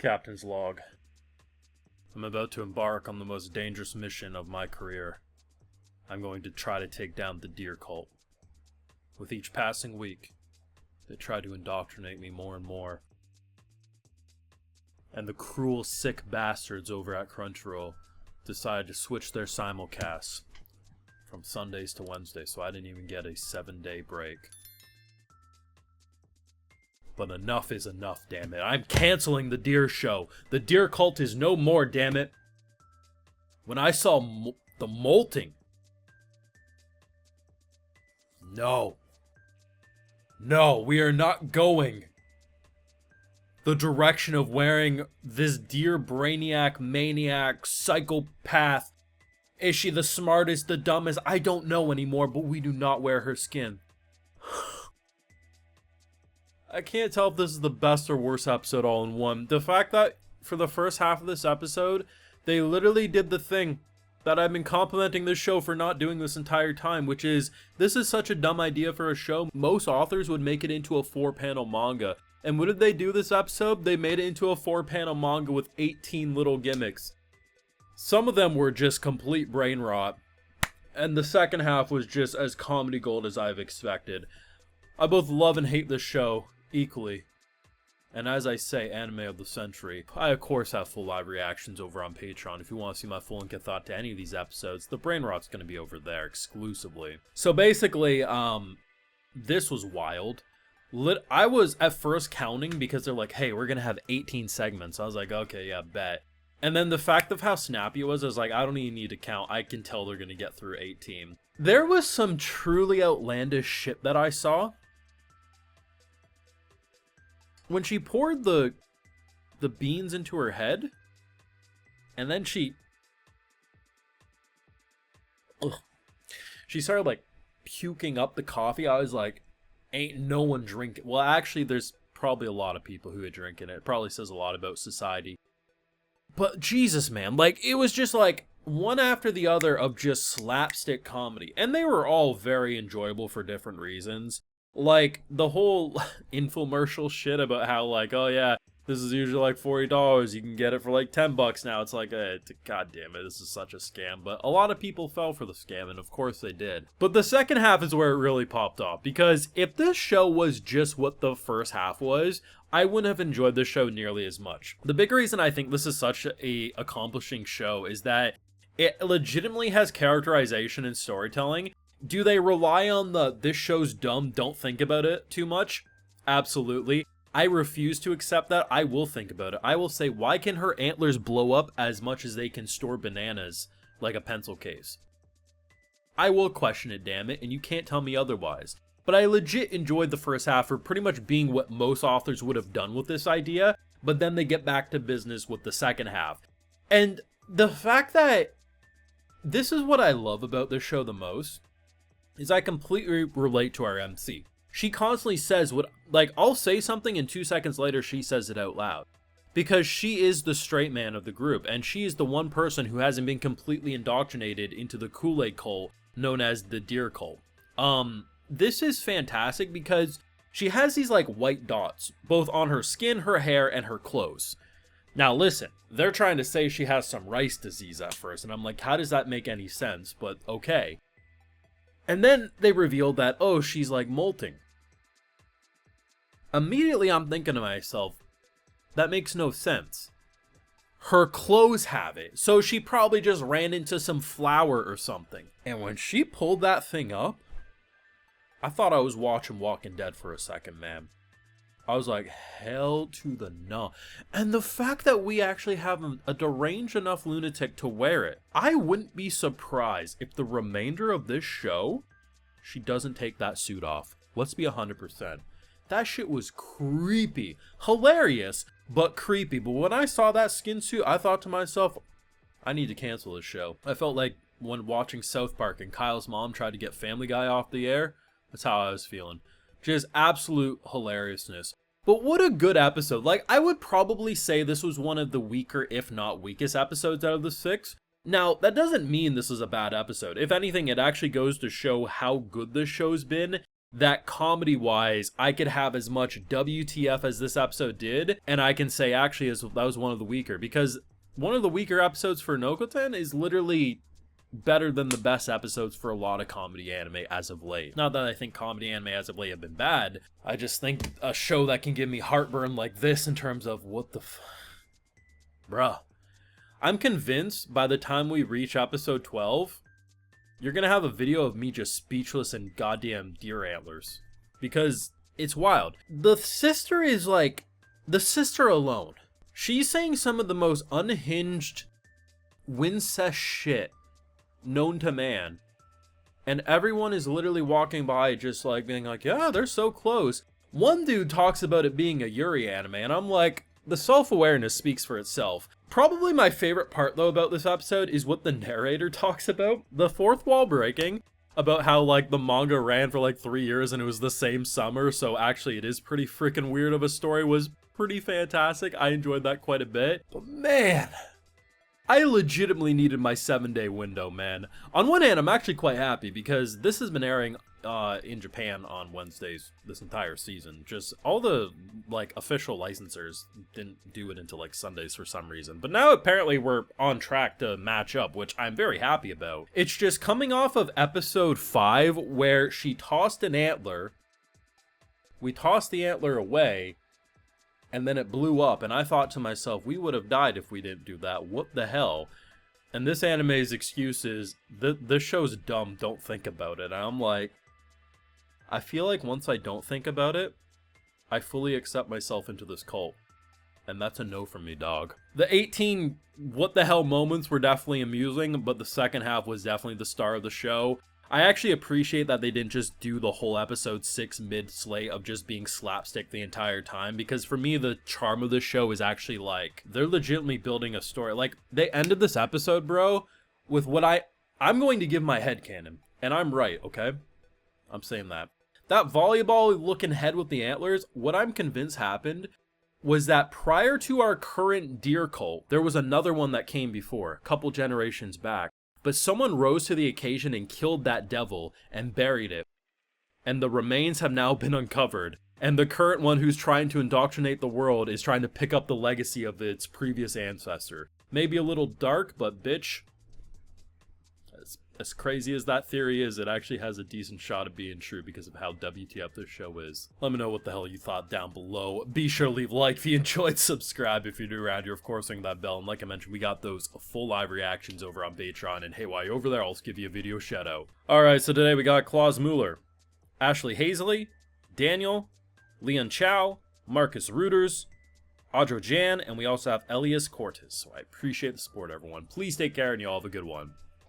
Captain's log. I'm about to embark on the most dangerous mission of my career. I'm going to try to take down the deer cult. With each passing week, they try to indoctrinate me more and more. And the cruel, sick bastards over at Crunchyroll decided to switch their simulcasts from Sundays to Wednesdays, so I didn't even get a 7-day break. But enough is enough, damn it. I'm canceling the deer show. The deer cult is no more, damn it. When I saw the molting. No. No, we are not going the direction of wearing this deer brainiac, maniac, psychopath. Is she the smartest, the dumbest? I don't know anymore, but we do not wear her skin. I can't tell if this is the best or worst episode all in one. The fact that for the first half of this episode, they literally did the thing that I've been complimenting this show for not doing this entire time, which is, this is such a dumb idea for a show. Most authors would make it into a 4-panel manga. And what did they do this episode? They made it into a 4-panel manga with 18 little gimmicks. Some of them were just complete brain rot. And the second half was just as comedy gold as I've expected. I both love and hate this show equally. And as I say, anime of the century. I of course have full live reactions over on Patreon. If you want to see my full and get thought to any of these episodes, the brain rot's going to be over there exclusively. So basically, this was wild. I was at first counting because they're like, hey, we're going to have 18 segments. I was like, okay, yeah, bet. And then the fact of how snappy it was, I was like, I don't even need to count. I can tell they're going to get through 18. There was some truly outlandish shit that I saw. When she poured the beans into her head, and then she started like puking up the coffee, I was like, ain't no one drinking. Well, actually, there's probably a lot of people who are drinking it. It probably says a lot about society. But Jesus, man, like, it was just like one after the other of just slapstick comedy. And they were all very enjoyable for different reasons. Like, the whole infomercial shit about how, like, oh yeah, this is usually like $40, you can get it for like $10 now. It's like, god damn it, this is such a scam. But a lot of people fell for the scam, and of course they did. But the second half is where it really popped off, because if this show was just what the first half was, I wouldn't have enjoyed this show nearly as much. The big reason I think this is such a accomplishing show is that it legitimately has characterization and storytelling. Do they rely on this show's dumb, don't think about it too much? Absolutely. I refuse to accept that. I will think about it. I will say, why can her antlers blow up as much as they can store bananas like a pencil case? I will question it, damn it, and you can't tell me otherwise. But I legit enjoyed the first half for pretty much being what most authors would have done with this idea, but then they get back to business with the second half. And the fact that this is what I love about this show the most, is I completely relate to our MC. She constantly says what, like, I'll say something and 2 seconds later she says it out loud. Because she is the straight man of the group, and she is the one person who hasn't been completely indoctrinated into the Kool-Aid cult known as the deer cult. This is fantastic because she has these, like, white dots, both on her skin, her hair, and her clothes. Now listen, they're trying to say she has some rice disease at first, and I'm like, how does that make any sense? But okay. And then they revealed that, oh, she's like molting. Immediately I'm thinking to myself, that makes no sense. Her clothes have it, so she probably just ran into some flour or something. And when she pulled that thing up, I thought I was watching Walking Dead for a second, man. I was like, hell to the no. And the fact that we actually have a deranged enough lunatic to wear it, I wouldn't be surprised if the remainder of this show, she doesn't take that suit off. Let's be 100%. That shit was creepy. Hilarious, but creepy. But when I saw that skin suit, I thought to myself, I need to cancel this show. I felt like when watching South Park and Kyle's mom tried to get Family Guy off the air, that's how I was feeling. Just absolute hilariousness. But what a good episode. Like, I would probably say this was one of the weaker, if not weakest episodes out of the 6. Now, that doesn't mean this is a bad episode. If anything, it actually goes to show how good this show's been that comedy-wise, I could have as much WTF as this episode did, and I can say actually that was one of the weaker, because one of the weaker episodes for Nokotan is literally better than the best episodes for a lot of comedy anime as of late. Not that I think comedy anime as of late have been bad, I just think a show that can give me heartburn like this in terms of what the bruh. I'm convinced by the time we reach episode 12, you're gonna have a video of me just speechless and goddamn deer antlers. Because it's wild. The sister is like, the sister alone. She's saying some of the most unhinged, wincest shit known to man. And everyone is literally walking by just like being like, yeah, they're so close. One dude talks about it being a Yuri anime, and I'm like, the self-awareness speaks for itself. Probably my favorite part, though, about this episode is what the narrator talks about. The fourth wall breaking, about how, like, the manga ran for, like, 3 years and it was the same summer, so actually it is pretty freaking weird of a story, was pretty fantastic. I enjoyed that quite a bit. But man, I legitimately needed my 7-day window, man. On one hand, I'm actually quite happy because this has been airing in Japan on Wednesdays this entire season. Just all the like official licensors didn't do it until like Sundays for some reason. But now apparently we're on track to match up, which I'm very happy about. It's just coming off of episode 5 where she tossed an antler. We tossed the antler away and then it blew up, and I thought to myself, we would have died if we didn't do that. What the hell? And this anime's excuse is, this show's dumb, don't think about it. And I'm like, I feel like once I don't think about it, I fully accept myself into this cult. And that's a no from me, dog. The 18 what the hell moments were definitely amusing, but the second half was definitely the star of the show. I actually appreciate that they didn't just do the whole episode 6 mid-slate of just being slapstick the entire time, because for me, the charm of the show is actually like, they're legitimately building a story. Like, they ended this episode, bro, with what I'm going to give my headcanon, and I'm right, okay? I'm saying that. That volleyball-looking head with the antlers, what I'm convinced happened was that prior to our current deer cult, there was another one that came before, a couple generations back. But someone rose to the occasion and killed that devil and buried it. And the remains have now been uncovered. And the current one who's trying to indoctrinate the world is trying to pick up the legacy of its previous ancestor. Maybe a little dark, but bitch, as crazy as that theory is, it actually has a decent shot of being true because of how WTF this show is. Let me know what the hell you thought down below. Be sure to leave a like if you enjoyed, subscribe if you're new around here, of course, ring that bell, and like I mentioned, we got those full live reactions over on Patreon, and hey, while you're over there, I'll also give you a video shout out. Alright, so today we got Klaus Mueller, Ashley Hazley, Daniel, Leon Chow, Marcus Reuters, Audra Jan, and we also have Elias Cortes. So I appreciate the support, everyone. Please take care, and you all have a good one.